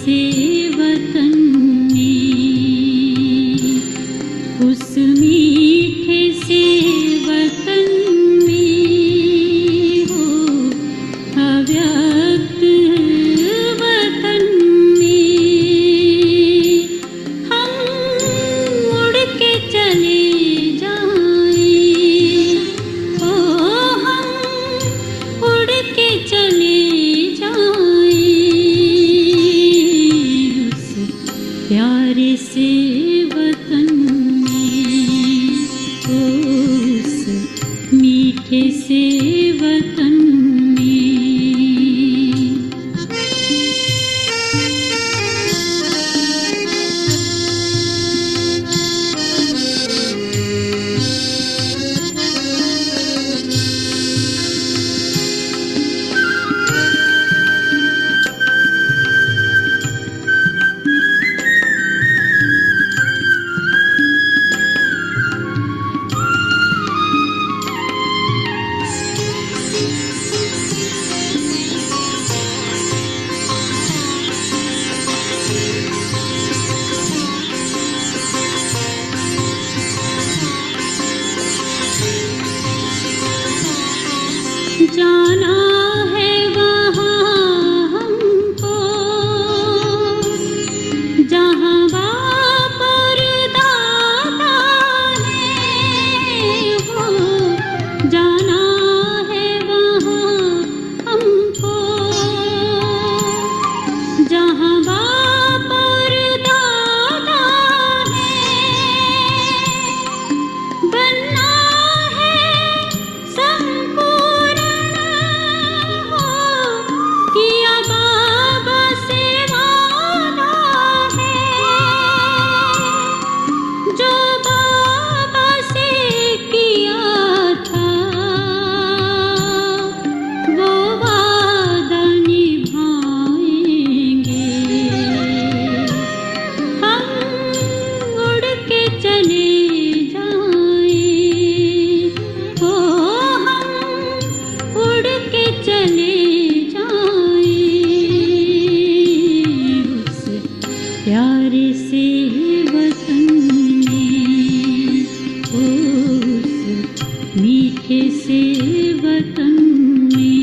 से वतन में, उस मीठे से वतन में हो अव्यक्त वतन में हम उड़ के चले जाएं, ओ हम उड़ के चले जाएं उस प्यारे से वतन में, उस मीठे से वतन में। जाना है वहाँ हमको जहाँ बाप और दादा है वो, जाना है वहाँ हमको जहाँ बाप और दादा है, बनना है संपूर्ण किया बाबा से वादा है, जो बाबा से किया था वो वादा निभाएंगे। हम उड़ के चले जाएं, ओ हम उड़ के चले उस प्यारे से वतन में, उस मीठे से वतन में।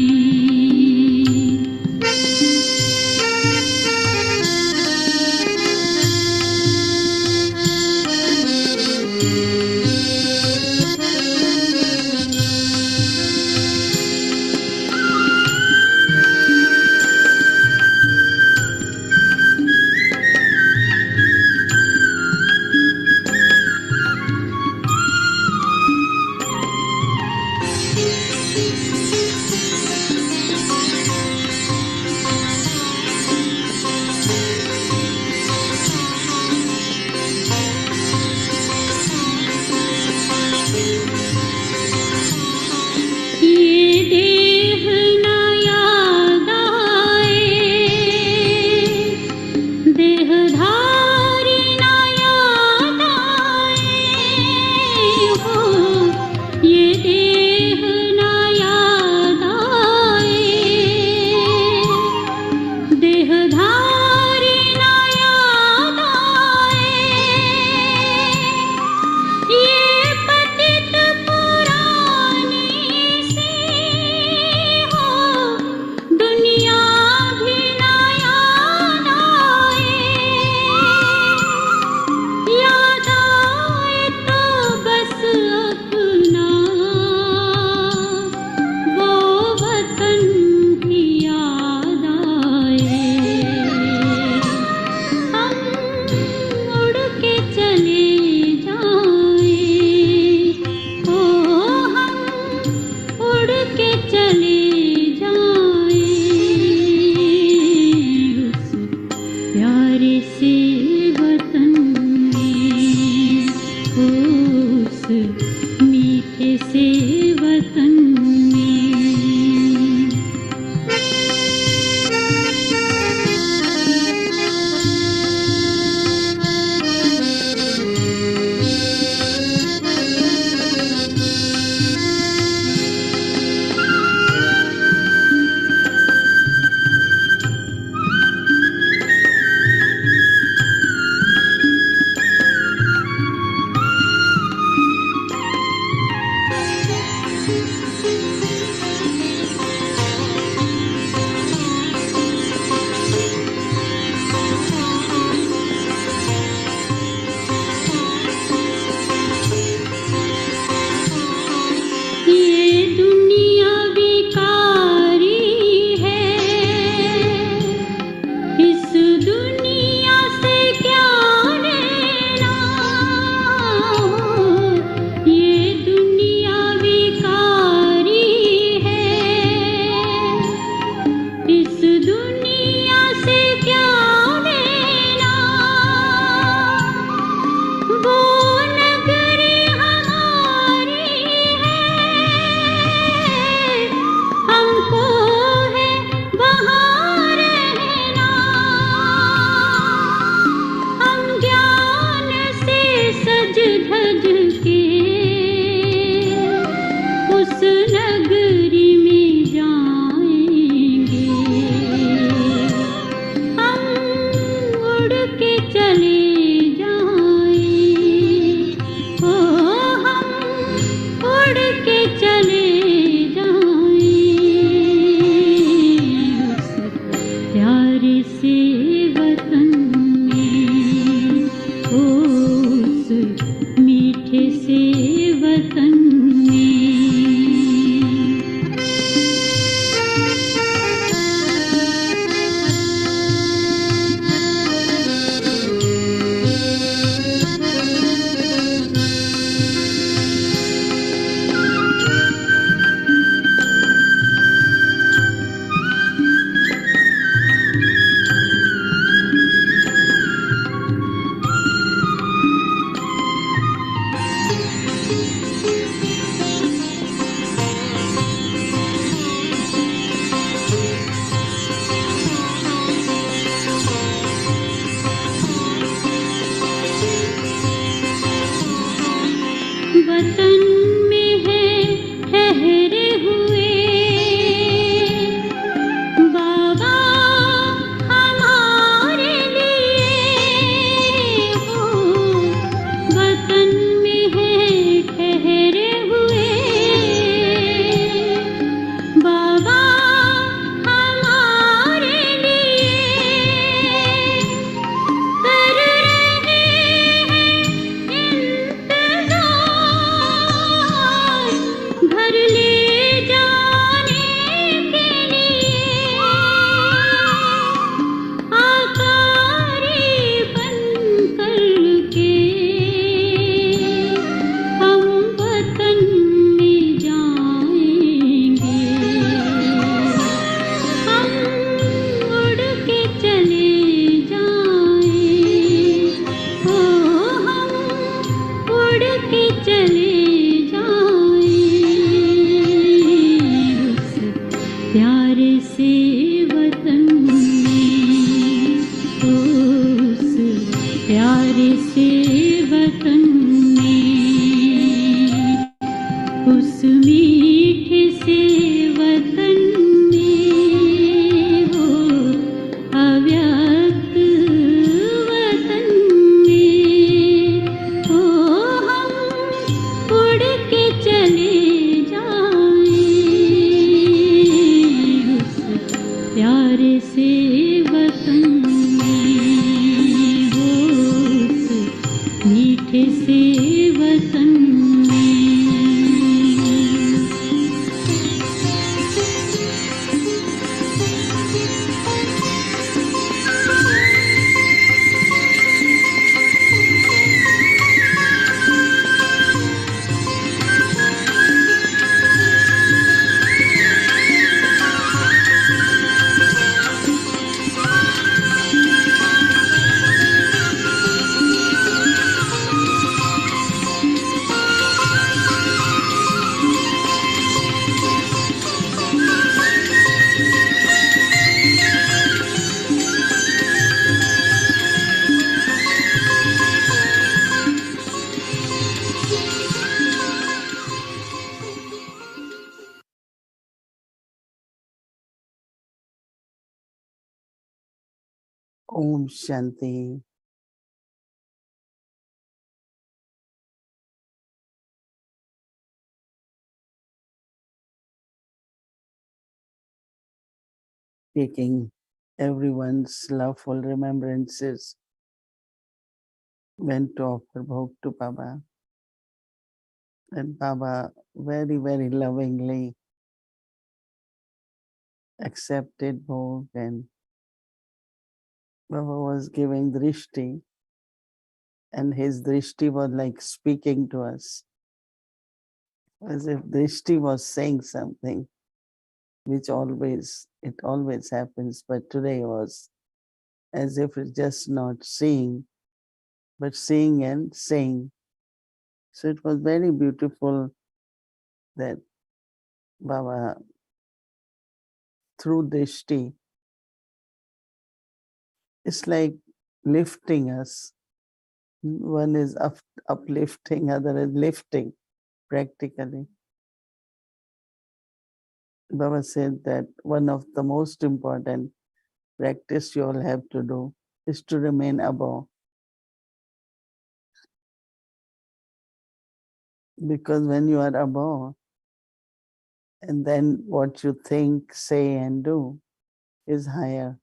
प्यारे से वतन में, उस प्यारे से वतन में, उस मीठे से वतन में, हो अव्यक्त वतन में, हो हम उड़ के चले जाएं उस प्यारे से वतन में, हो उस मीठे से वतन में। Om Shanti. Taking everyone's loveful remembrances went to offer bhog to Baba. And Baba very, very lovingly accepted bhog, and Baba was giving drishti, and his drishti was like speaking to us, as if drishti was saying something, which it always happens, but today was as if it's just not seeing, but seeing and saying. So it was very beautiful that Baba, through drishti, it's like lifting us. One is uplifting, other is lifting, practically. Baba said that one of the most important practice you all have to do is to remain above. Because when you are above, and then what you think, say, and do is higher.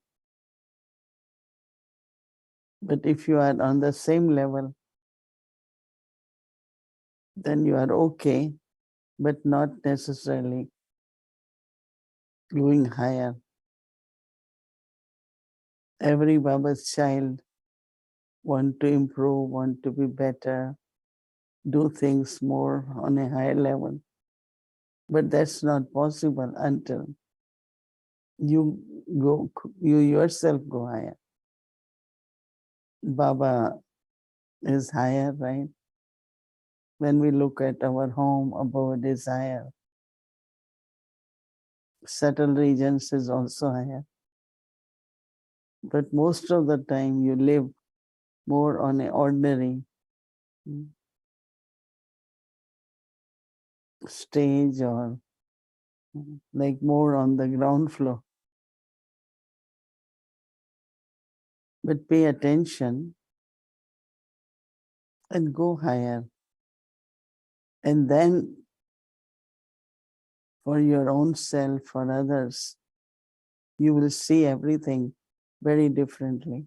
But if you are on the same level, then you are okay, but not necessarily going higher. Every Baba's child want to improve, want to be better, do things more on a higher level. But that's not possible until you yourself go higher. Baba is higher, right? When we look at our home, abode is higher. Subtle regions is also higher. But most of the time you live more on an ordinary stage, or like more on the ground floor. But pay attention and go higher. And then for your own self, for others, you will see everything very differently.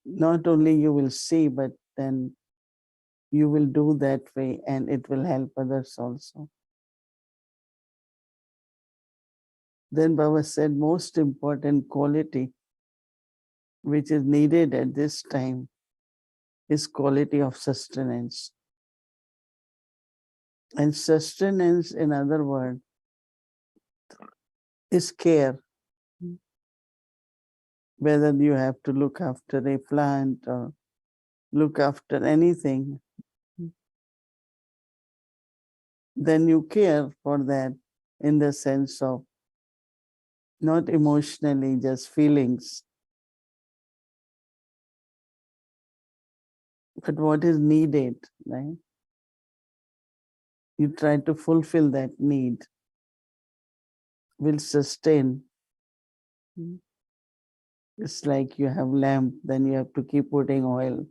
Not only you will see, but then you will do that way, and it will help others also. Then Baba said, most important quality which is needed at this time is quality of sustenance. And sustenance, in other words, is care. Whether you have to look after a plant or look after anything, then you care for that, in the sense of not emotionally, just feelings, but what is needed, right? You try to fulfill that need, will sustain. It's like you have lamp, then you have to keep putting oil.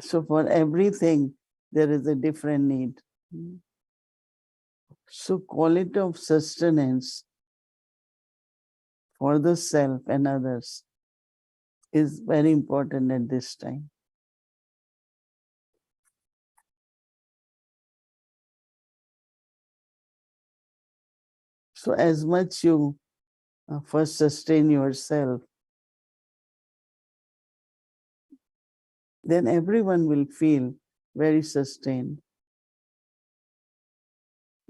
So for everything, there is a different need. So quality of sustenance for the self and others is very important at this time. So as much you first sustain yourself, then everyone will feel very sustained.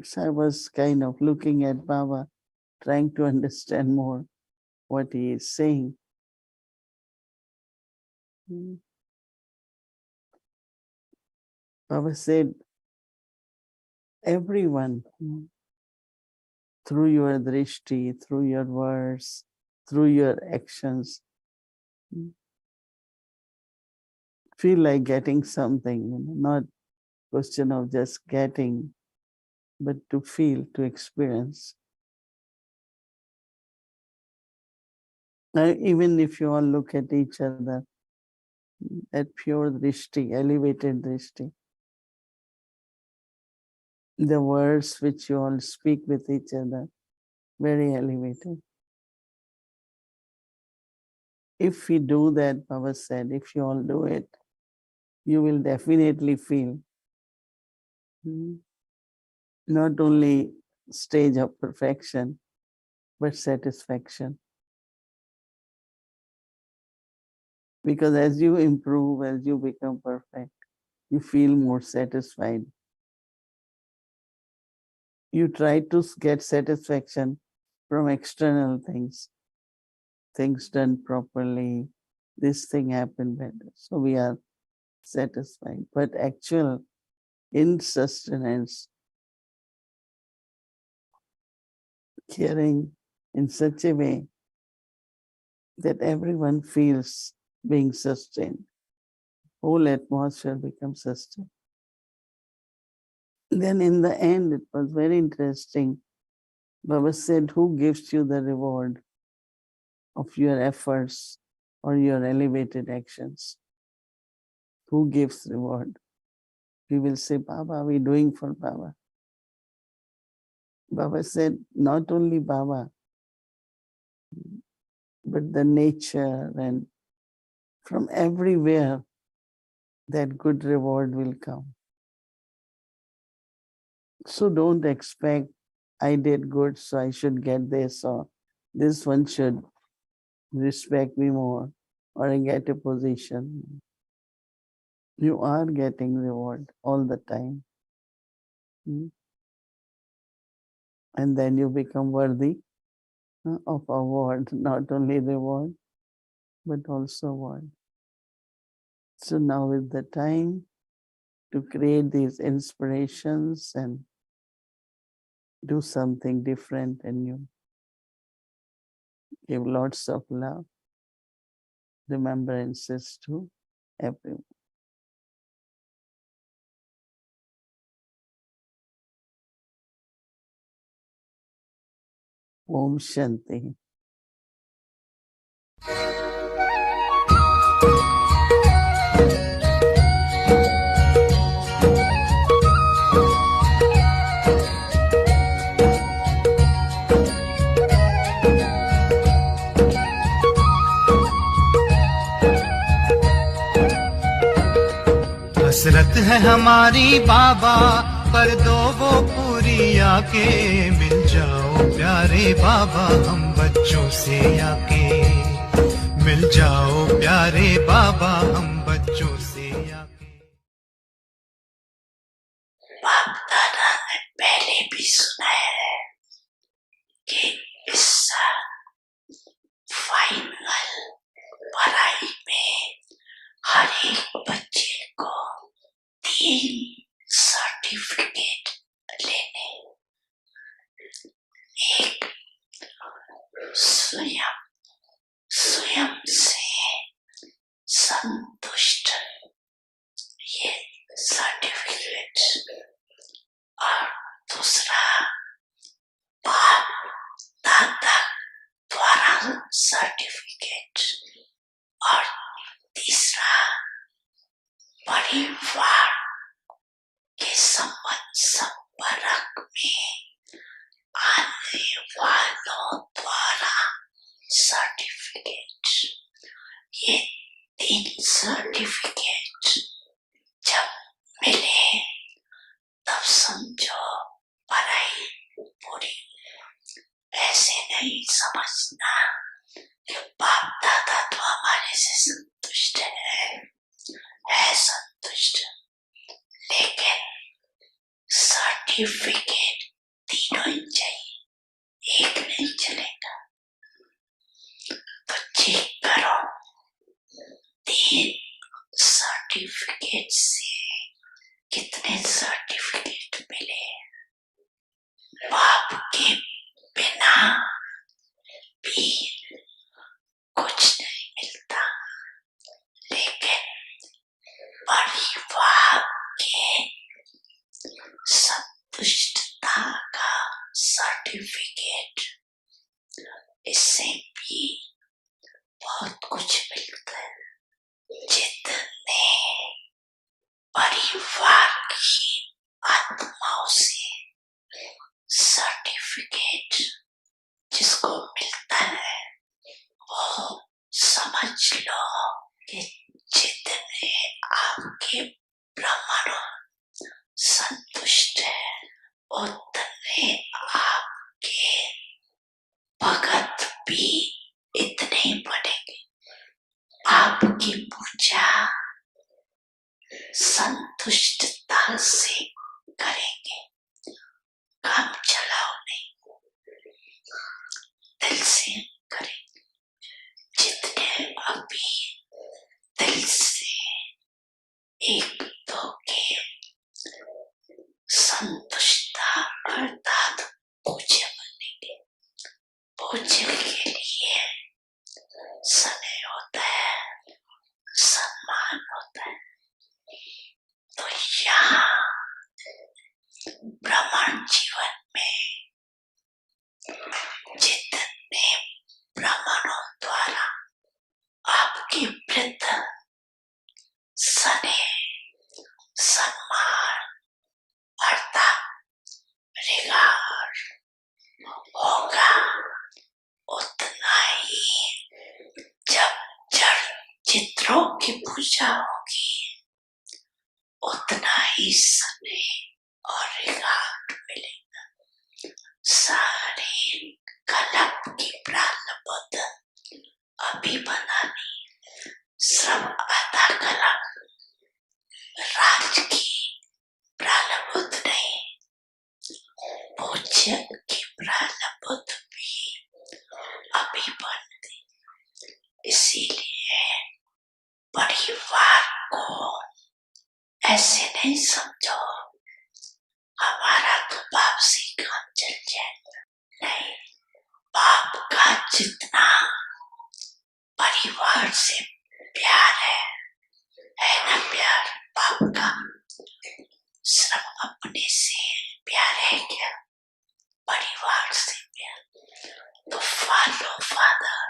So I was kind of looking at Baba, trying to understand more what he is saying. Baba said, everyone, through your drishti, through your words, through your actions, feel like getting something, not question of just getting, but to feel, to experience. Now, even if you all look at each other, at pure drishti, elevated drishti, the words which you all speak with each other, very elevated. If we do that, Baba said, if you all do it, you will definitely feel not only stage of perfection, but satisfaction. Because as you improve, as you become perfect, you feel more satisfied. You try to get satisfaction from external things done properly, this thing happened better. So we are satisfied. But actual in sustenance, caring in such a way that everyone feels being sustained. Whole atmosphere becomes sustained. Then in the end, it was very interesting. Baba said, who gives you the reward of your efforts or your elevated actions? Who gives reward? We will say, Baba, we're doing for Baba. Baba said, not only Baba, but the nature and from everywhere that good reward will come. So don't expect I did good, so I should get this, or this one should respect me more, or I get a position. You are getting reward all the time. And then you become worthy of award, not only reward, but also award. So now is the time to create these inspirations and do something different and new. Give lots of love, remembrances to everyone. Om Shanti. हसरत है हमारी बाबा, कर दो वो पूरी आके, मिल जाओ प्यारे बाबा हम बच्चों से आके, मिल जाओ प्यारे बाबा हम बच्चों से आके। बाप दादा ने पहले भी सुना है कि इस फाइनल पढ़ाई में हर एक बच्चे को 3 सर्टिफिकेट एक स्वयं स्वयं से संतुष्ट ये सर्टिफिकेट, और दूसरा बाप दादा द्वारा सर्टिफिकेट, और तीसरा परिवार के संबंध संपर्क में आने वालों द्वारा सर्टिफिकेट। ये 3 सर्टिफिकेट जब मिले तब समझो पढ़ाई पूरी। ऐसे नहीं समझना कि बाप दादा तो हमारे से संतुष्ट है संतुष्ट, लेकिन सर्टिफिकेट तीनों ही चाहिए, एक नहीं चलेगा। तो चेक करो 3 सर्टिफिकेट से कितने सर्टिफिकेट मिले। बाप के बिना भी कुछ नहीं मिलता, लेकिन परिवार के संतुष्टता का सर्टिफिकेट, इससे भी बहुत कुछ मिलता है। जितने परिवार की आत्माओं से सर्टिफिकेट जिसको मिलता है, वो समझ लो कि जितने आपके ब्राह्मणों संतुष्ट है, उतने आपके भगत भी इतने बनेंगे। आपकी पूजा संतुष्टता से करेंगे, काम चलाओ नहीं, दिल से करेंगे। जितने अभी दिल से एक दो के संतुष्टता अर्थात पूज्य बनेंगे। पूज्य के लिए स्नेह होता है, सम्मान होता है। तो यहाँ ब्राह्मण जीवन में जितने ब्राह्मणों द्वारा आपकी वृद्ध स्नेह सम्मान अर्थात रिगार्ड होगा, उतना ही जब जड़ चित्रों की पूजा होगी, उतना ही स्नेह और रिगार्ड मिलेगा। सारे कलप की प्रारब्ध अभी बनानी, श्रम आधा कलप राज की प्रारब्ध नहीं, पूज्य की प्रारब्ध भी अभी बनती। इसीलिए परिवार को ऐसे नहीं समझो हमारा तो बाप से काम चल जाएगा, नहीं। बाप का जितना परिवार से प्यार है ना प्यार बाप का, सिर्फ अपने से प्यार है क्या? परिवार से प्यार। तो फॉलो फादर।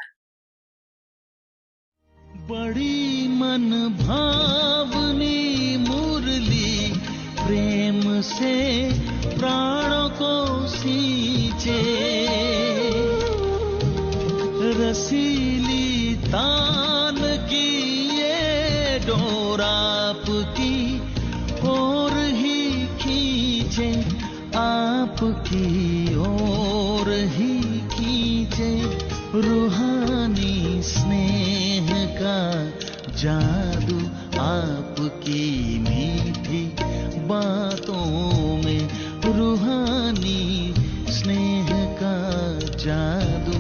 बड़ी मन भावनी मुरली प्रेम से प्राणों को सींचे, रसीली तान की ये डोर आपकी ओर ही खींचे, आपकी ओर ही खींचे। रूहानी स्नेह का जादू आपकी मीठी बातों में, रूहानी स्नेह का जादू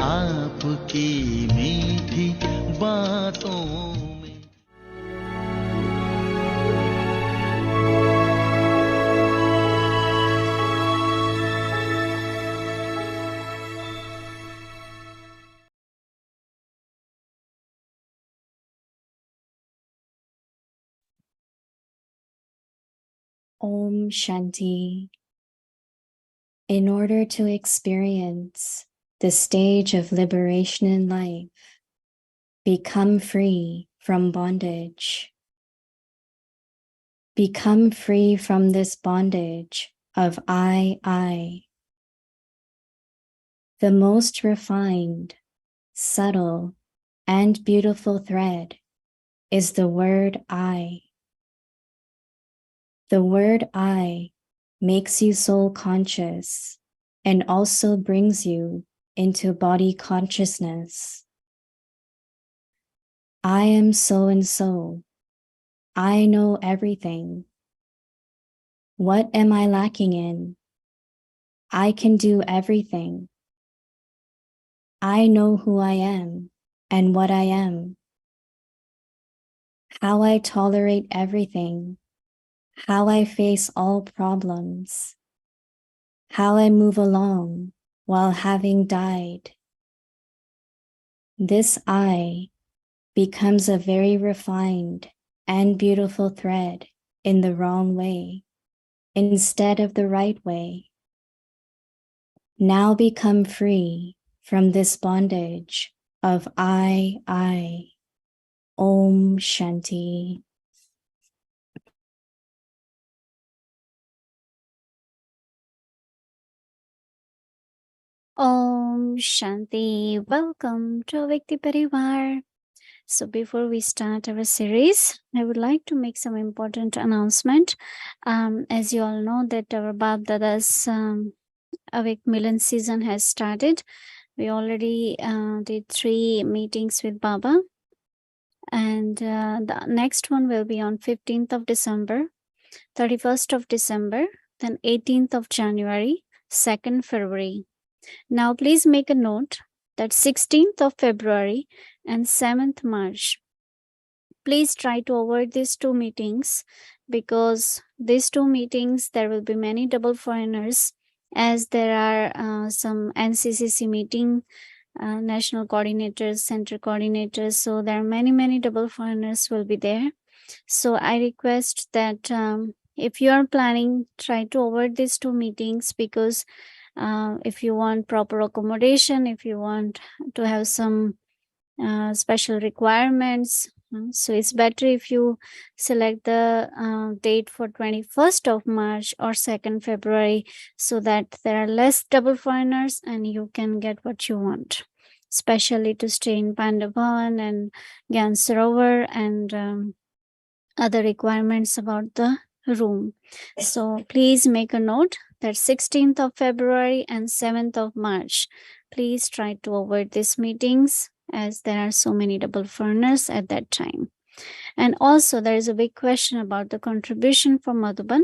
आपकी मीठी बातों में। Om Shanti. In order to experience the stage of liberation in life, become free from bondage. Become free from this bondage of I. The most refined, subtle, and beautiful thread is the word I. The word I makes you soul conscious and also brings you into body consciousness. I am so and so. I know everything. What am I lacking in? I can do everything. I know who I am and what I am. How I tolerate everything. How I face all problems. How I move along while having died. This I becomes a very refined and beautiful thread in the wrong way instead of the right way. Now become free from this bondage of I. Om Shanti. Om Shanti. Welcome to Vikti Parivar. So before we start our series, I would like to make some important announcement. As you all know that our Bab Dada's Avik Milan season has started. We already did 3 meetings with Baba. And the next one will be on 15th of December, 31st of December, then 18th of January, 2nd February. Now please make a note that 16th of February and 7th March. Please try to avoid these 2 meetings because these 2 meetings there will be many double foreigners as there are some NCCC meeting, national coordinators, center coordinators. So there are many double foreigners will be there. So I request that if you are planning, try to avoid these 2 meetings because if you want proper accommodation, if you want to have some special requirements, so it's better if you select the date for 21st of March or 2nd February so that there are less double foreigners and you can get what you want, especially to stay in Pandavavan and Gyan Sarovar and other requirements about the room. So please make a note that 16th of February and 7th of March, please try to avoid these meetings as there are so many double foreigners at that time. And also there is a big question about the contribution for Madhuban.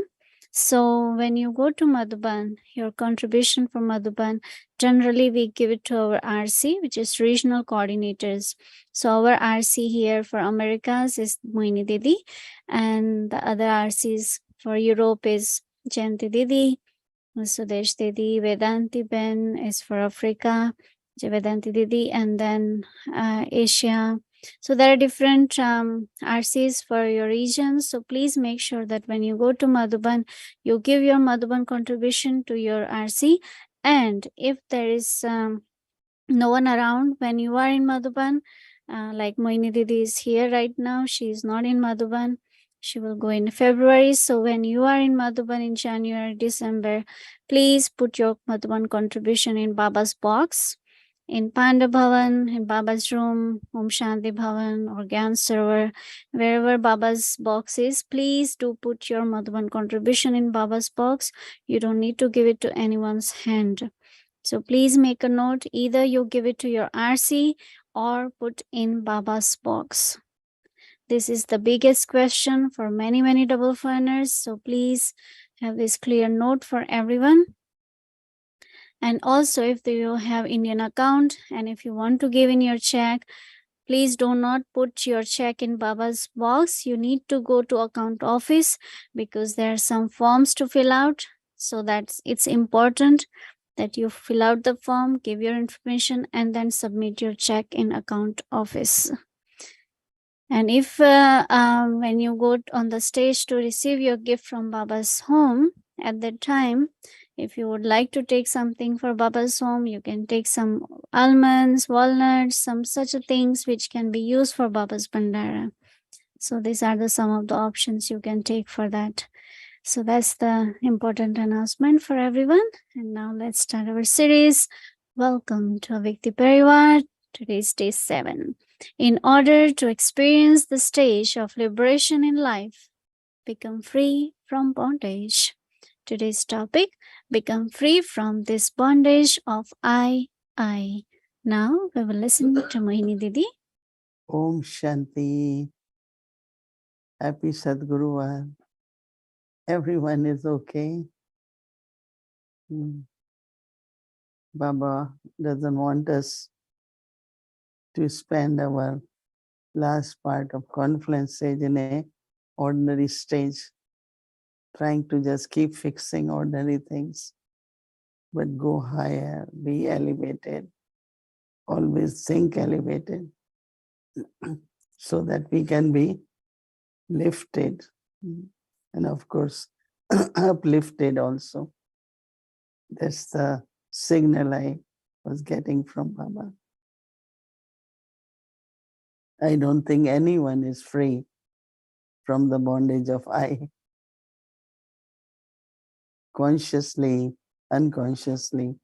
So when you go to Madhuban, your contribution for Madhuban, generally we give it to our RC, which is regional coordinators. So our RC here for Americas is Moini Didi, and the other RCs for Europe is Jayanti Didi, Sudesh Didi, Vedanti Ben is for Africa, Vedanti Didi, and then Asia. So there are different RCs for your region. So please make sure that when you go to Madhuban, you give your Madhuban contribution to your RC. And if there is no one around when you are in Madhuban, like Moini Didi is here right now, she is not in Madhuban. She will go in February. So when you are in Madhuban in January, December, please put your Madhuban contribution in Baba's box, in Panda Bhavan, in Baba's room, Om Shanti Bhavan or Gyan Sarovar, wherever Baba's box is, please do put your Madhuban contribution in Baba's box. You don't need to give it to anyone's hand. So please make a note, either you give it to your RC or put in Baba's box. This is the biggest question for many double foreigners. So please have this clear note for everyone. And also if you have Indian account and if you want to give in your check, please do not put your check in Baba's box. You need to go to account office because there are some forms to fill out. So it's important that you fill out the form, give your information, and then submit your check in account office. And if when you go on the stage to receive your gift from Baba's home, at that time, if you would like to take something for Baba's home, you can take some almonds, walnuts, some such a things which can be used for Baba's Bandara. So these are the some of the options you can take for that. So that's the important announcement for everyone. And now let's start our series. Welcome to Avikti Parivar. Today's day 7. In order to experience the stage of liberation in life, become free from bondage. Today's topic, become free from this bondage of I. Now we will listen to Mohini Didi. Om Shanti. Happy Sadguruvar. Everyone is okay. Baba doesn't want us to spend our last part of conference stage in a ordinary stage, trying to just keep fixing ordinary things, but go higher, be elevated, always think elevated, so that we can be lifted and of course uplifted also. That's the signal I was getting from Baba. I don't think anyone is free from the bondage of I. Consciously, unconsciously,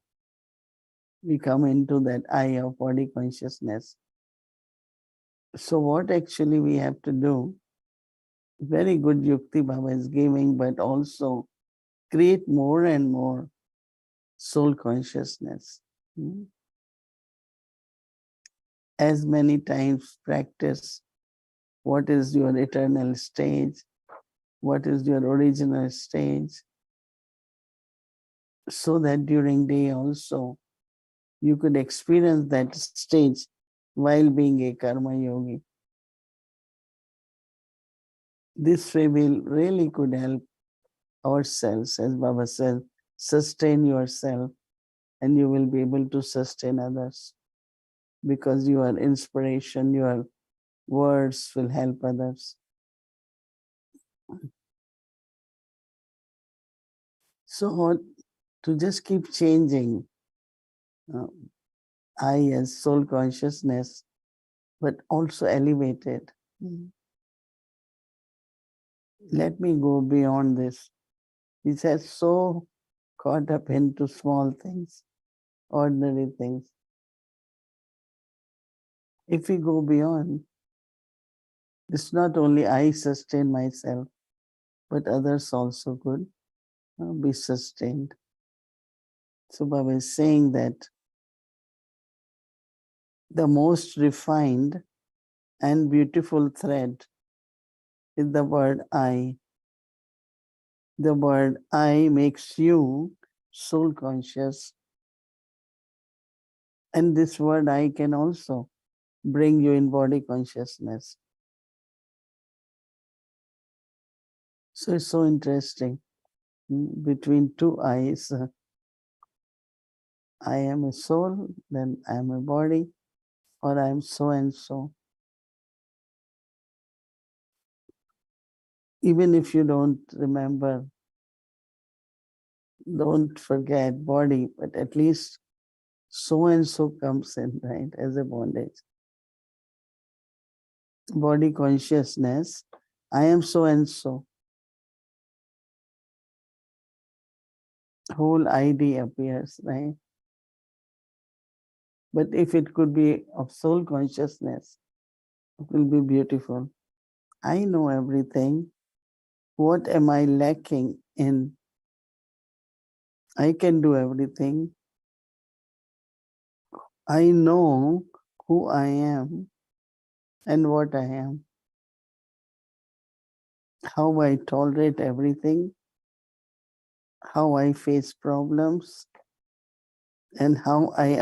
we come into that I of body consciousness. So what actually we have to do, very good yukti Baba is giving, but also create more and more soul consciousness. As many times practice what is your eternal stage, what is your original stage, so that during day also you could experience that stage while being a karma yogi. This way we really could help ourselves, as Baba said, sustain yourself, and you will be able to sustain others, because your inspiration, your words will help others. So to just keep changing I as soul consciousness, but also elevated. Let me go beyond this. He says, so caught up into small things, ordinary things. If we go beyond, it's not only I sustain myself, but others also could be sustained. So Baba is saying that the most refined and beautiful thread is the word I. The word I makes you soul conscious. And this word I can also bring you in body consciousness. So it's so interesting. Between two I's, I am a soul, then I am a body, or I am so and so. Even if you don't remember, don't forget body, but at least so and so comes in, right, as a bondage. Body consciousness, I am so and so. Whole ID appears, right? But if it could be of soul consciousness, it will be beautiful. I know everything. What am I lacking in? I can do everything. I know who I am and what I am. How I tolerate everything, how I face problems, and how I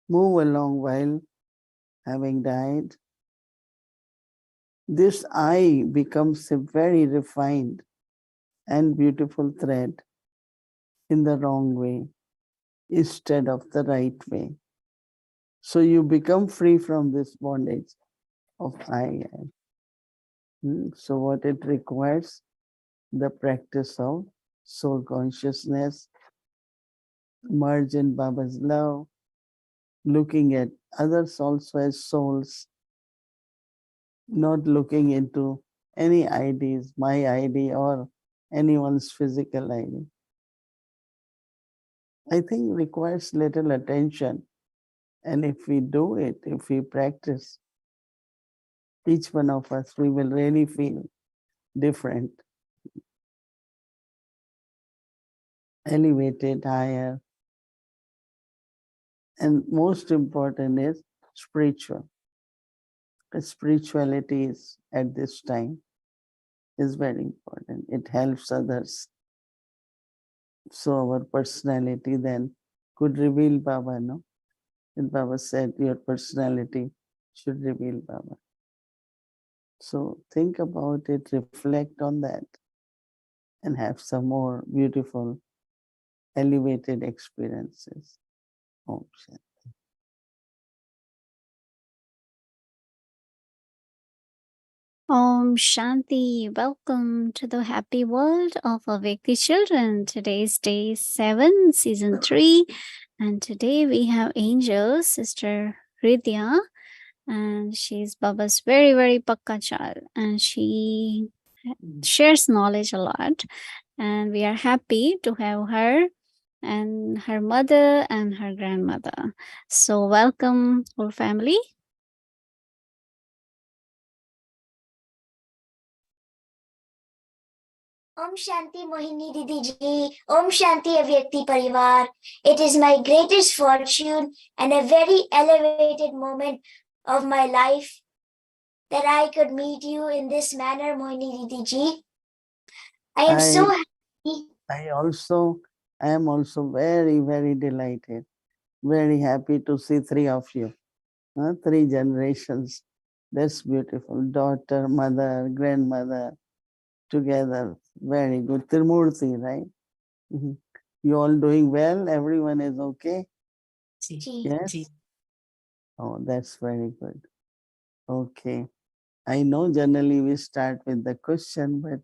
move along while having died. This I becomes a very refined and beautiful thread in the wrong way instead of the right way. So you become free from this bondage of I am. So what it requires? The practice of soul consciousness, merge in Baba's love, looking at others also as souls, not looking into any IDs, my ID or anyone's physical ID. I think requires little attention. And if we do it, if we practice, each one of us, we will really feel different, elevated, higher. And most important is spiritual. Spirituality is at this time is very important. It helps others. So our personality then could reveal Baba, no? And Baba said your personality should reveal Baba. So think about it, reflect on that, and have some more beautiful, elevated experiences. Om Shanti. Om Shanti. Welcome to the happy world of Awake the Children. Today is day 7, season 3. And today we have angel, Sister Ridya. And she's Baba's very, very pakka child. And she shares knowledge a lot. And we are happy to have her and her mother and her grandmother. So welcome, whole family. Om Shanti Mohini Didi ji. Om Shanti Avyakti Parivar. It is my greatest fortune and a very elevated moment of my life that I could meet you in this manner, Mohini Didi ji. I am so happy. I am also very, very delighted, very happy to see 3 of you, 3 generations. That's beautiful. Daughter, mother, grandmother, together. Very good. Tirmurti, right? You all doing well? Everyone is okay? Yes? Oh, that's very good. Okay. I know generally we start with the question, but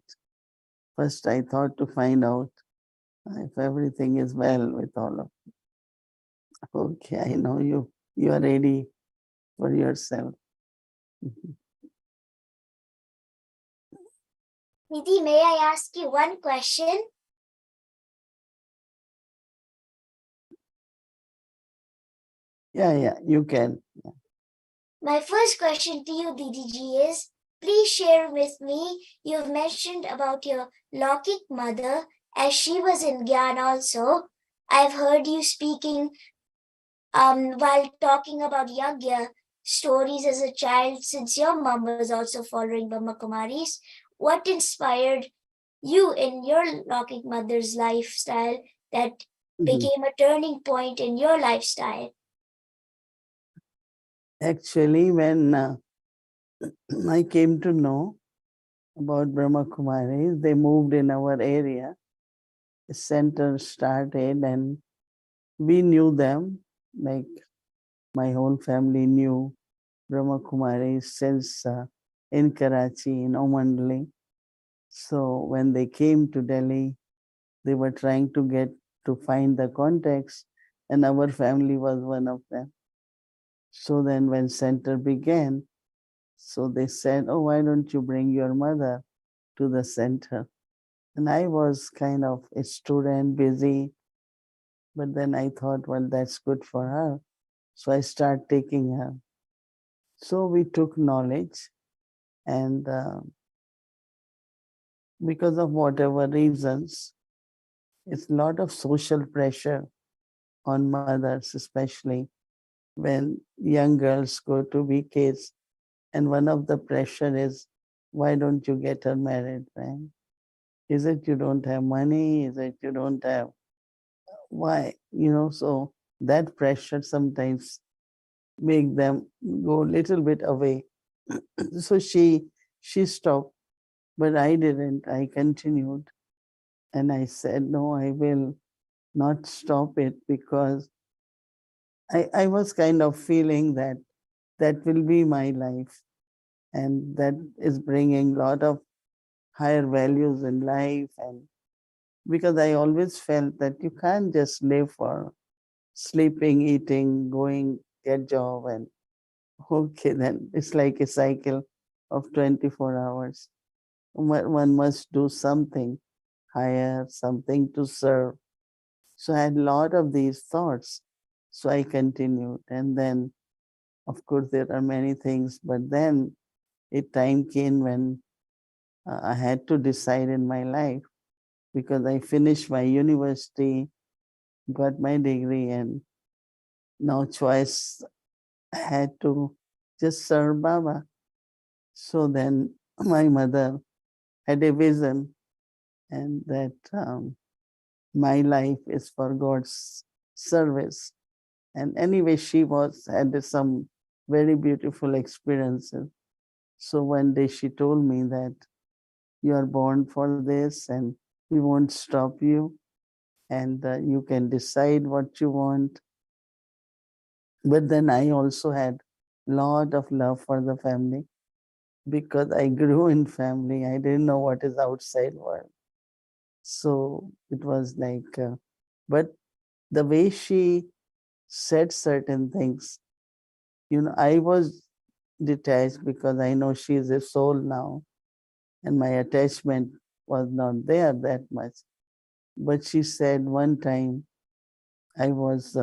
first I thought to find out if everything is well with all of you. Okay, I know you are ready for yourself. Didi, may I ask you one question? Yeah, you can. My first question to you, Didi ji, is please share with me. You've mentioned about your Lokik mother as she was in Gyan also. I've heard you speaking while talking about Yagya stories as a child, since your mom was also following Brahma Kumaris. What inspired you in your Lokik mother's lifestyle that became a turning point in your lifestyle? Actually, when I came to know about Brahma Kumaris, they moved in our area. The center started and we knew them, like my whole family knew Brahma Kumaris since in Karachi, in Omandli. So when they came to Delhi, they were trying to find the contacts, and our family was one of them. So then when center began, so they said, oh, why don't you bring your mother to the center? And I was kind of a student, busy, but then I thought, well, that's good for her. So I started taking her. So we took knowledge, and because of whatever reasons, it's a lot of social pressure on mothers, especially when young girls go to BKs. And one of the pressure is, why don't you get her married, right? Is it you don't have money? Is it you don't have, why? So that pressure sometimes make them go a little bit away. So she stopped, but I didn't. I continued. And I said, no, I will not stop it, because I was kind of feeling that will be my life. and that is bringing a lot of higher values in life. And because I always felt that you can't just live for sleeping, eating, going, get job, and okay, then it's like a cycle of 24 hours. One must do something higher, something to serve. So I had a lot of these thoughts. So I continued. And then, of course, there are many things, but then a time came when I had to decide in my life, because I finished my university, got my degree, and now choice, I had to just serve Baba. So then my mother had a vision, and that my life is for God's service. And anyway, she had some very beautiful experiences. So one day she told me that you are born for this, and we won't stop you, and you can decide what you want. But then I also had lot of love for the family, because I grew in family. I didn't know what is outside world. So it was like, but the way she said certain things, I was detached, because I know she is a soul now, and my attachment was not there that much. But she said one time I was,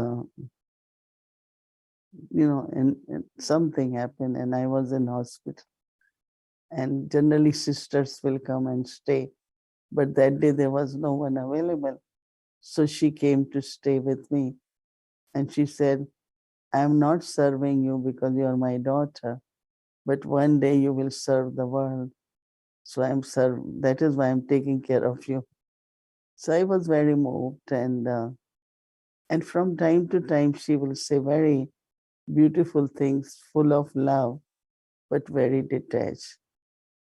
and something happened, and I was in hospital. And generally sisters will come and stay. But that day there was no one available. So she came to stay with me. And she said, I am not serving you because you are my daughter, but one day you will serve the world. So that is why I'm taking care of you. So I was very moved, and from time to time she will say very beautiful things, full of love, but very detached.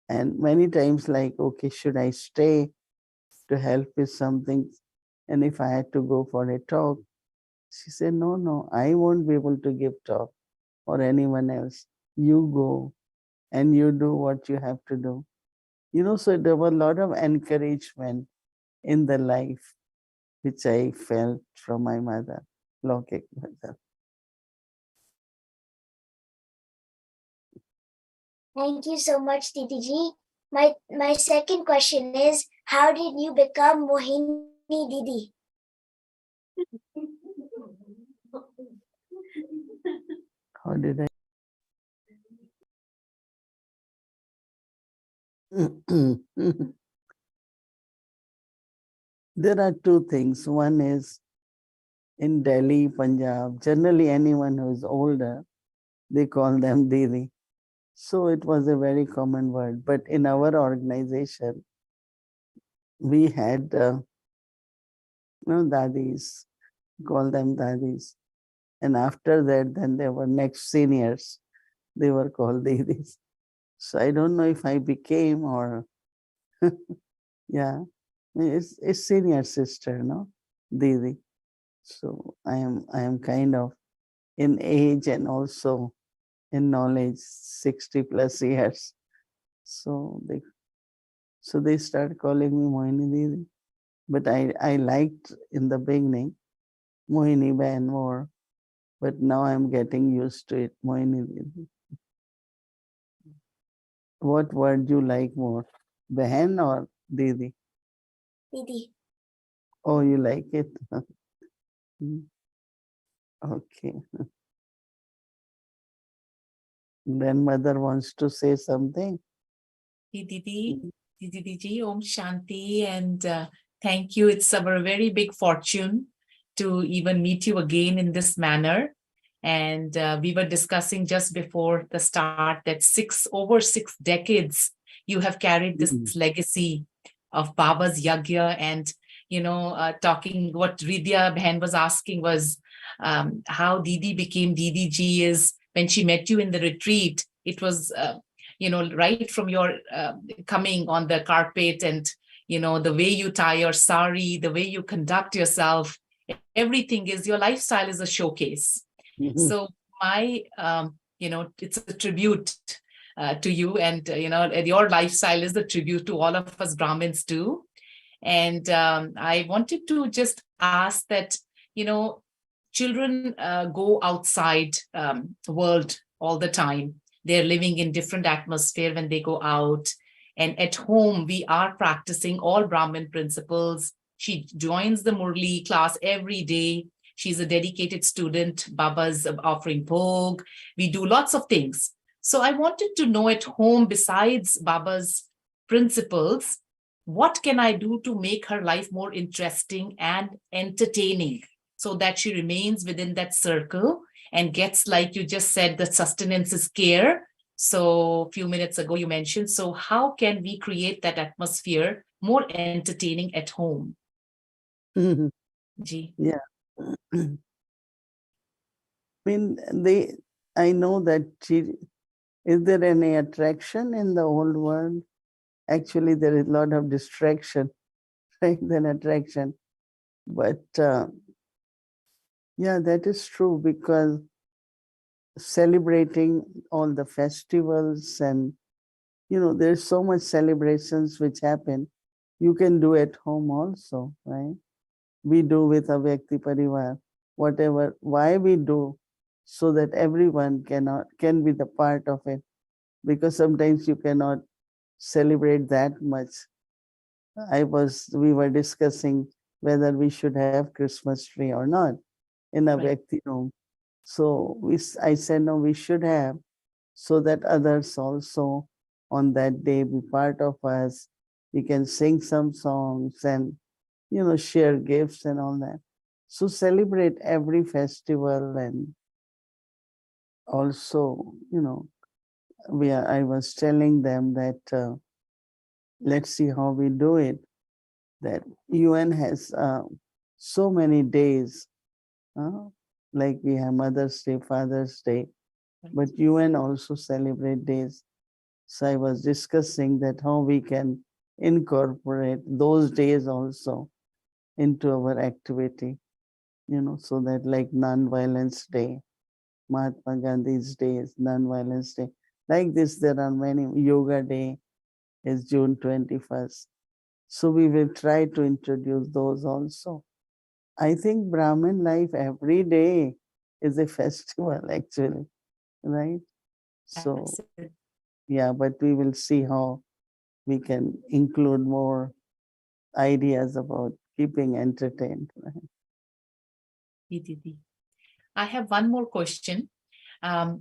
And many times, like, okay, should I stay to help with something? And if I had to go for a talk, she said, no, no, I won't be able to give talk or anyone else. You go and you do what you have to do. So there was a lot of encouragement in the life which I felt from my mother, Lokik mother. Thank you so much, Didi ji. My second question is, how did you become Mohini Didi? How did I? There are two things. One is in Delhi, Punjab, generally anyone who is older, they call them Didi. So it was a very common word. But in our organization, we had, dadis, call them dadis. And after that, then there were next seniors. They were called Didis. So I don't know if I became or, yeah, it's senior sister, no? Didi. So I am kind of in age and also in knowledge 60 plus years. So they started calling me Moini Didi. But I liked in the beginning Mohini Ben more, but now I'm getting used to it, Moini Didi. What word you like more, Behen or Didi? Didi. Oh, you like it? Okay. Then mother wants to say something. Didi, Didi, Om Shanti, and thank you. It's our very big fortune to even meet you again in this manner. And we were discussing just before the start that over six decades you have carried this legacy of Baba's Yagya, and talking what Ridya Bhen was asking was how Didi became Didi Ji is when she met you in the retreat. It was right from your coming on the carpet, and the way you tie your sari, the way you conduct yourself, everything is, your lifestyle is a showcase. So my it's a tribute to you, and your lifestyle is a tribute to all of us Brahmins too. And I wanted to just ask that, children go outside the world all the time. They're living in different atmosphere when they go out. And at home, we are practicing all Brahmin principles. She joins the Murli class every day. She's a dedicated student. Baba's offering bhog. We do lots of things. So I wanted to know at home, besides Baba's principles, what can I do to make her life more interesting and entertaining so that she remains within that circle and gets, like you just said, the sustenance is care. So a few minutes ago you mentioned, so how can we create that atmosphere more entertaining at home? Ji. Yeah. I mean, I know that is there any attraction in the old world? Actually, there is a lot of distraction, right, than attraction. But yeah, that is true, because celebrating all the festivals and, there's so much celebrations which happen. You can do at home also, right? We do with a Vyakti Parivar, whatever, why we do, so that everyone can be the part of it, because sometimes you cannot celebrate that much. We were discussing whether we should have Christmas tree or not in a Right. Vyakti room. So I said, no, we should have, so that others also on that day be part of us. We can sing some songs and, share gifts and all that. So celebrate every festival. And also, I was telling them that let's see how we do it, that UN has so many days, like we have Mother's Day, Father's Day, but UN also celebrate days. So I was discussing that how we can incorporate those days also into our activity, so that, like Non-Violence Day, Mahatma Gandhi's days, Non-Violence Day, like this, there are many. Yoga Day is June 21st. So we will try to introduce those also. I think Brahmin life every day is a festival, actually, right? So Absolutely. yeah, but we will see how we can include more ideas about keeping entertained. Didi. I have one more question,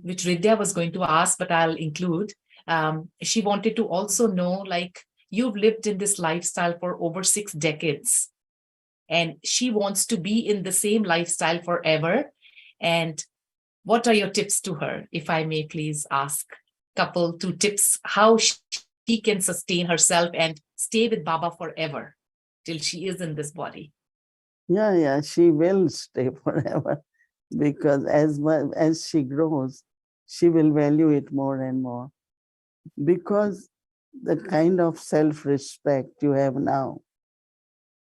which Vidya was going to ask, but I'll include. She wanted to also know, like, you've lived in this lifestyle for over 6 decades, and she wants to be in the same lifestyle forever. And what are your tips to her, if I may please ask? Couple 2 tips how she can sustain herself and stay with Baba forever till she is in this body. Yeah, she will stay forever, because as she grows, she will value it more and more, because the kind of self-respect you have now,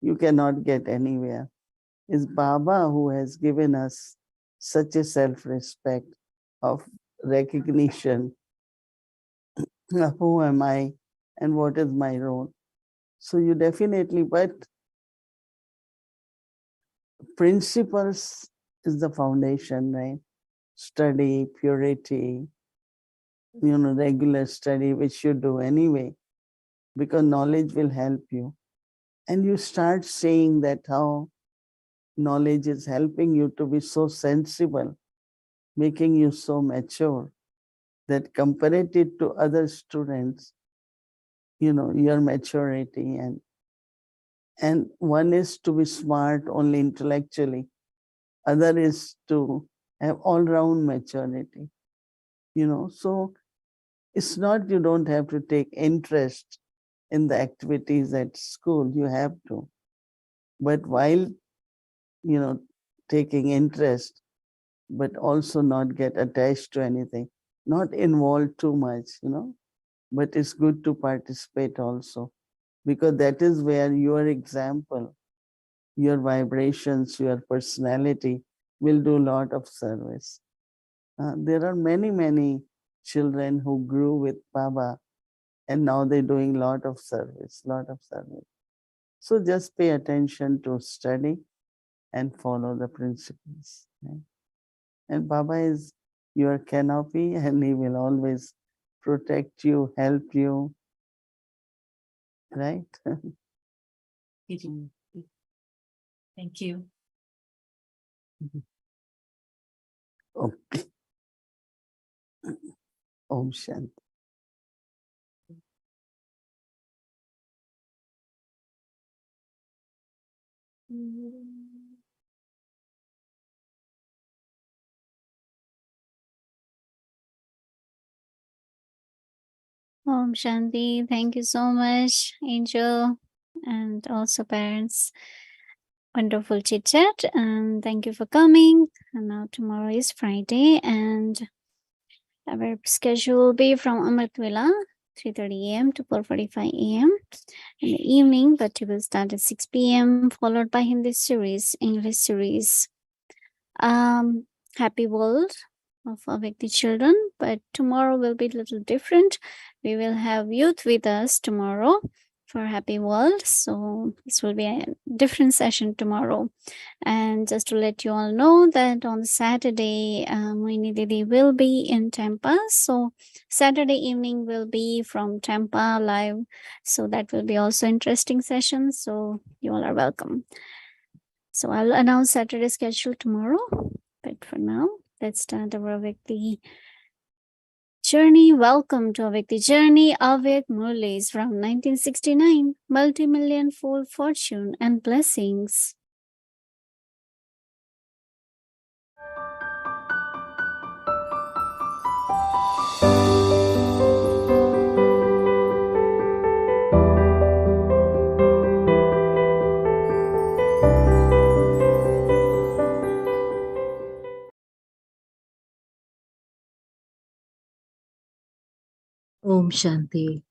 you cannot get anywhere. It's Baba who has given us such a self-respect of recognition of who am I and what is my role. So you definitely, but principles is the foundation, right? Study, purity, regular study, which you do anyway, because knowledge will help you. And you start seeing that how knowledge is helping you to be so sensible, making you so mature, that comparative to other students, your maturity, and one is to be smart only intellectually, other is to have all-round maturity, so it's not you don't have to take interest in the activities at school, you have to, but while taking interest, but also not get attached to anything, not involved too much, but it's good to participate also, because that is where your example, your vibrations, your personality will do a lot of service. There are many, many children who grew with Baba and now they're doing lot of service. So just pay attention to study and follow the principles. Right? And Baba is your canopy and he will always protect you, help you. Right? Thank you. Okay. Om Shanti. Om Shanti. Thank you so much, Angel, and also parents. Wonderful chit chat, and thank you for coming. And now tomorrow is Friday, and our schedule will be from Amrit Vela, 3:30 a.m. to 4:45 a.m. in the evening, but we will start at 6 p.m. followed by Hindi series, English series. Happy World of Avyakti Children, but tomorrow will be a little different. We will have youth with us tomorrow for Happy World. So this will be a different session tomorrow. And just to let you all know that on Saturday, Moini Didi will be in Tampa. So Saturday evening will be from Tampa live. So that will be also interesting session. So you all are welcome. So I'll announce Saturday schedule tomorrow. But for now, let's start our Avyakti journey. Welcome to Avyakti Journey. Avyak Murlis from 1969. Multi-million fold fortune and blessings. Om Shanti.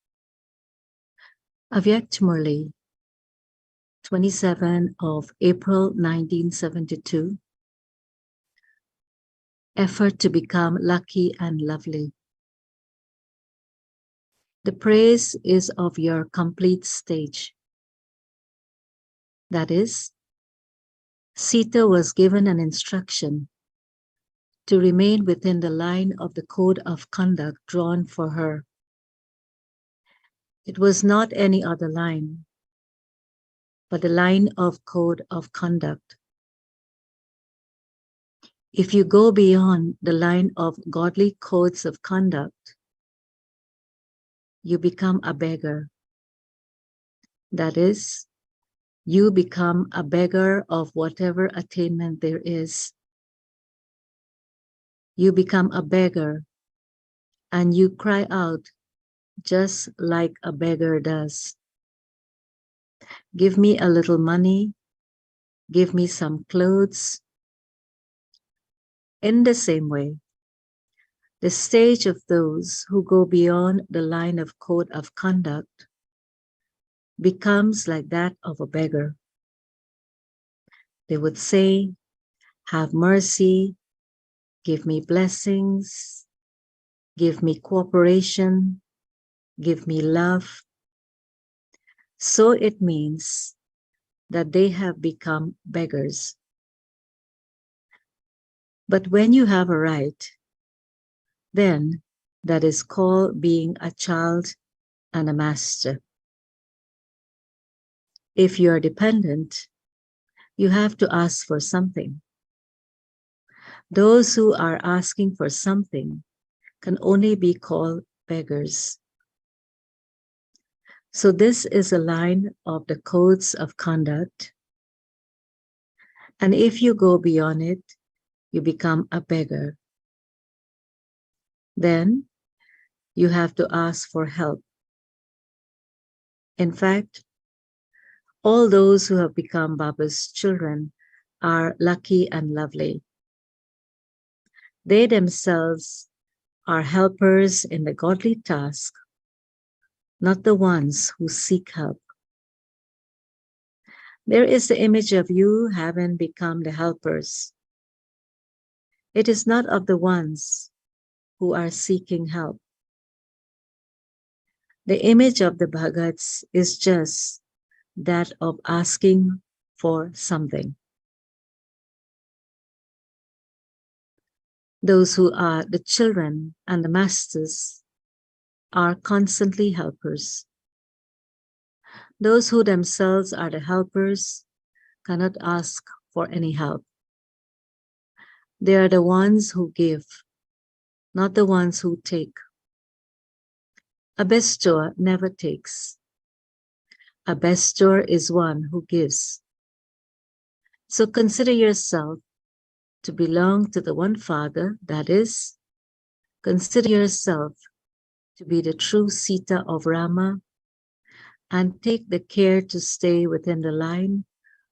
Avyak Murli, 27 of April 1972. Effort to become lucky and lovely. The praise is of your complete stage. That is, Sita was given an instruction to remain within the line of the code of conduct drawn for her. It was not any other line, but the line of code of conduct. If you go beyond the line of godly codes of conduct, you become a beggar. That is, you become a beggar of whatever attainment there is. You become a beggar and you cry out just like a beggar does. Give me a little money, give me some clothes. In the same way, the stage of those who go beyond the line of code of conduct becomes like that of a beggar. They would say, have mercy, give me blessings, give me cooperation, give me love. So it means that they have become beggars. But when you have a right, then that is called being a child and a master. If you are dependent, you have to ask for something. Those who are asking for something can only be called beggars. So this is a line of the codes of conduct. And if you go beyond it, you become a beggar. Then you have to ask for help. In fact, all those who have become Baba's children are lucky and lovely. They themselves are helpers in the godly task, not the ones who seek help. There is the image of you having become the helpers. It is not of the ones who are seeking help. The image of the Bhagats is just that of asking for something. Those who are the children and the masters are constantly helpers. Those who themselves are the helpers cannot ask for any help. They are the ones who give, not the ones who take. A bestower never takes. A bestower is one who gives. So consider yourself to belong to the one Father, that is, consider yourself to be the true Sita of Rama, and take the care to stay within the line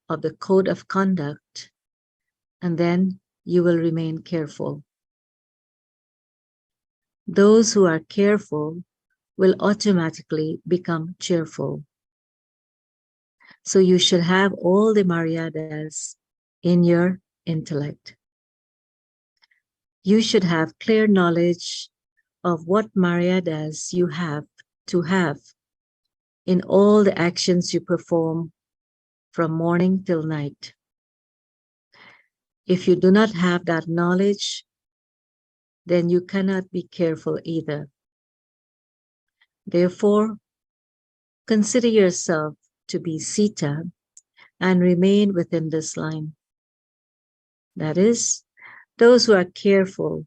of the code of conduct, and then you will remain careful. Those who are careful will automatically become cheerful. So you should have all the Maryadas in your intellect. You should have clear knowledge of what Maryadas you have to have in all the actions you perform from morning till night. If you do not have that knowledge, then you cannot be careful either. Therefore, consider yourself to be Sita and remain within this line. That is, those who are careful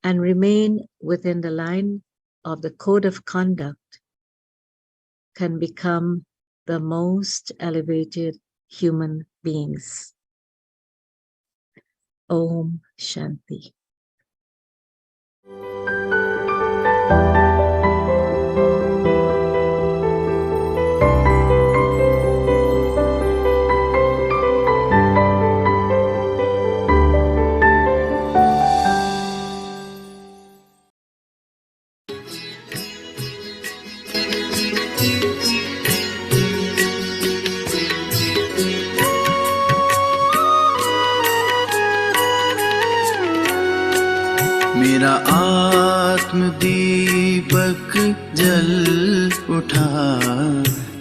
and remain within the line of the code of conduct can become the most elevated human beings. Om Shanti. मेरा आत्म दीपक जल उठा,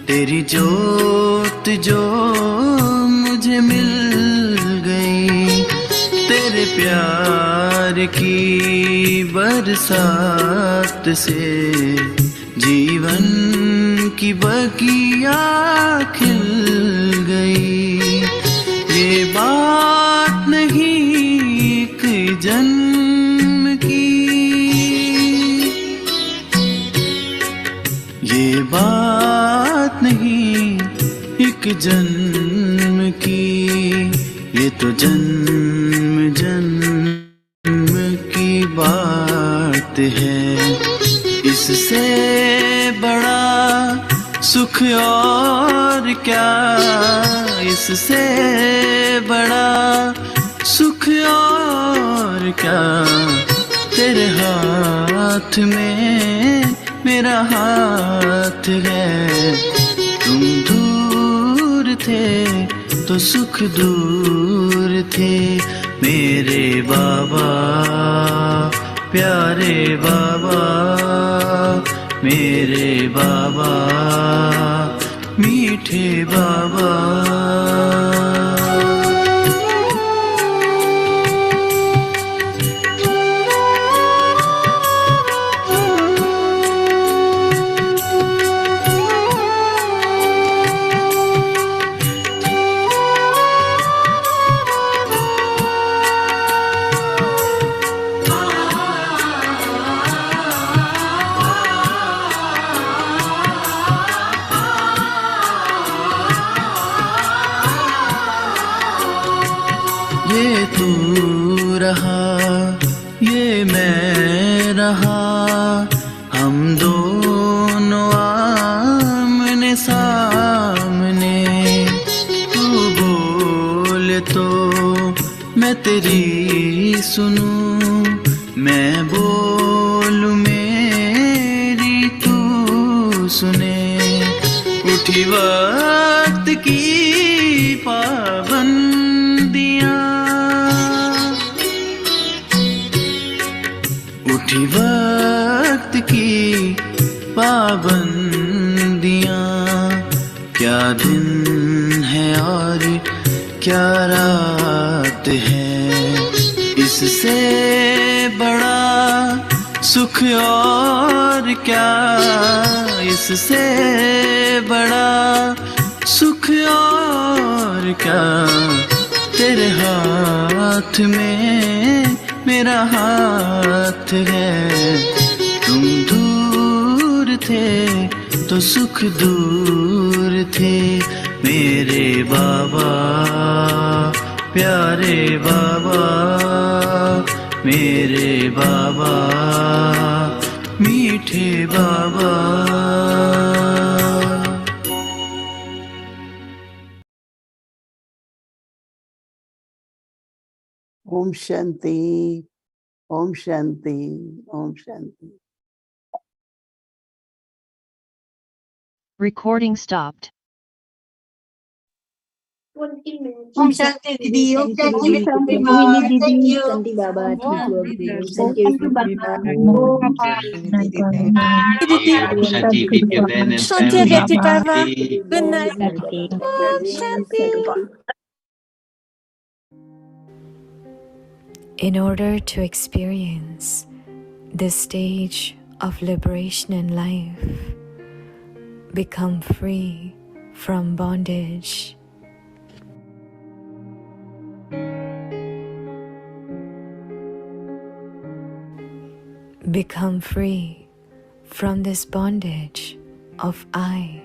तेरी जोत जो मुझे मिल गई, तेरे प्यार की बरसात से जीवन की बगिया खिल गई। ये बात नहीं एक जन्म की, ये बात नहीं एक जन्म की, ये तो जन्म जन्म की बात है। इससे बड़ा सुख और क्या, इससे बड़ा सुख और क्या, तेरे हाथ में मेरा हाथ है। तुम दूर थे तो सुख दूर थे, मेरे बाबा प्यारे बाबा, मेरे बाबा मीठे बाबा। ये तू रहा, ये मैं रहा, हम दोनों आमने सामने। तू बोले तो मैं तेरी सुनूं, मैं बोलूं मेरी तू सुने। उठी वक्त की पाबंदियां, रूठी वक्त की पाबंदियां, क्या दिन है और क्या रात है, इससे बड़ा सुख और क्या, इससे बड़ा सुख और क्या, तेरे हाथ में मेरा हाथ है। तुम दूर थे तो सुख दूर थे, मेरे बाबा प्यारे बाबा, मेरे बाबा मीठे बाबा। Om Shanti, Om Shanti, Om Shanti. Recording stopped. Om Shanti Didi, Om Shanti Vikram Bima. Mohini Didi, Thank you. Shanti Baba, Om thank you Shanti again. Didi. Thank you, Thank you, Vikram Baba. Baba. Om Didi, thank you. Didi. Shanti, take care then and Shanti family. Agati Baba. Shanti. Good night. Shanti. Om Shanti. In order to experience this stage of liberation in life, become free from bondage. Become free from this bondage of I.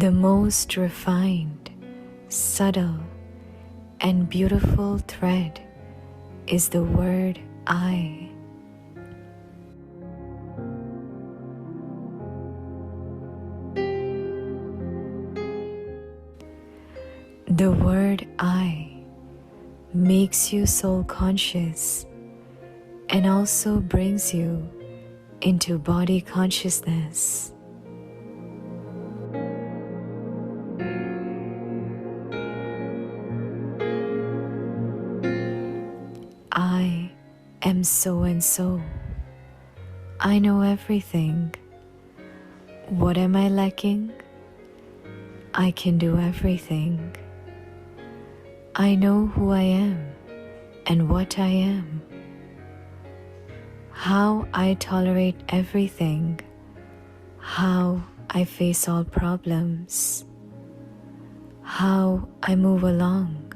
The most refined, subtle, and beautiful thread is the word I. The word I makes you soul conscious and also brings you into body consciousness. I am so and so. I know everything. What am I lacking? I can do everything. I know who I am and what I am. How I tolerate everything. How I face all problems. How I move along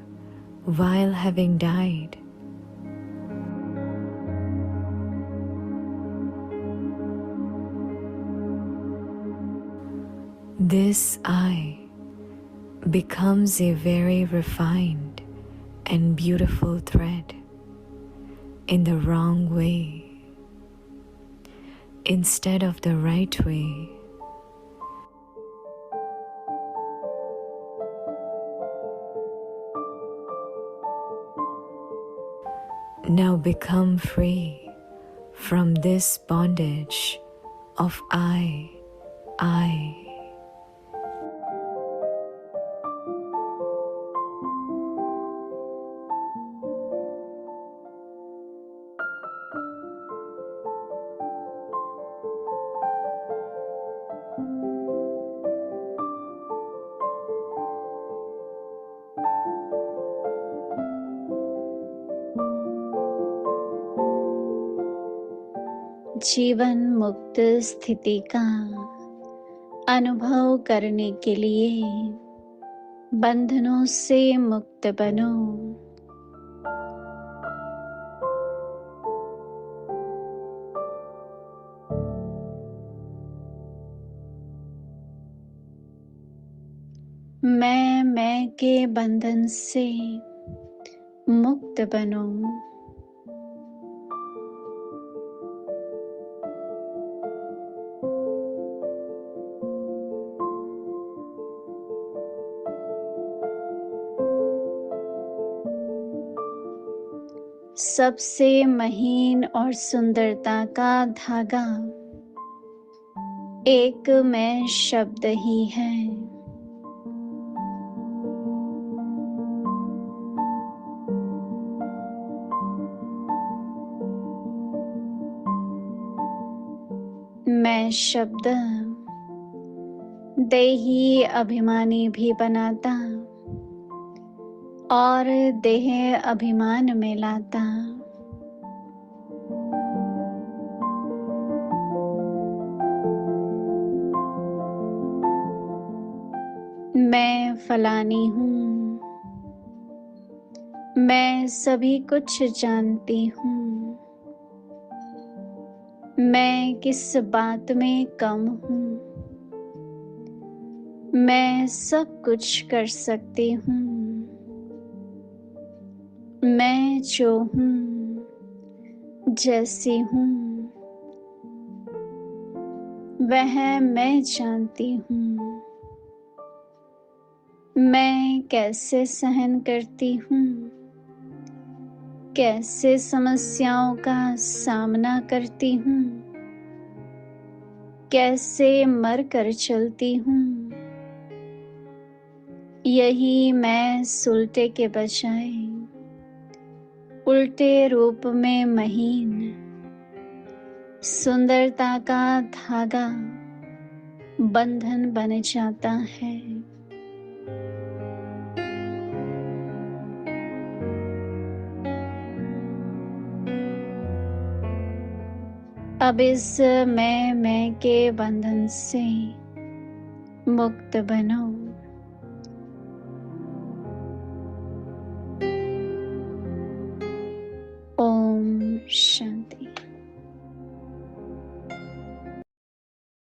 while having died. This I becomes a very refined and beautiful thread in the wrong way instead of the right way. Now become free from this bondage of I. जीवन मुक्त स्थिति का अनुभव करने के लिए बंधनों से मुक्त बनो। मैं के बंधन से मुक्त बनो। सबसे महीन और सुंदरता का धागा एक मैं शब्द ही है। मैं शब्द देही अभिमानी भी बनाता और देह अभिमान में लाता। मैं फलानी हूँ, मैं सभी कुछ जानती हूँ, मैं किस बात में कम हूँ, मैं सब कुछ कर सकती हूँ, मैं जो हूँ, जैसी हूँ, वह मैं जानती हूँ। मैं कैसे सहन करती हूँ, कैसे समस्याओं का सामना करती हूँ, कैसे मर कर चलती हूँ। यही मैं सुलटे के बजाय उल्टे रूप में महीन सुंदरता का धागा बंधन बन जाता है। अब इस मैं के बंधन से मुक्त बनो।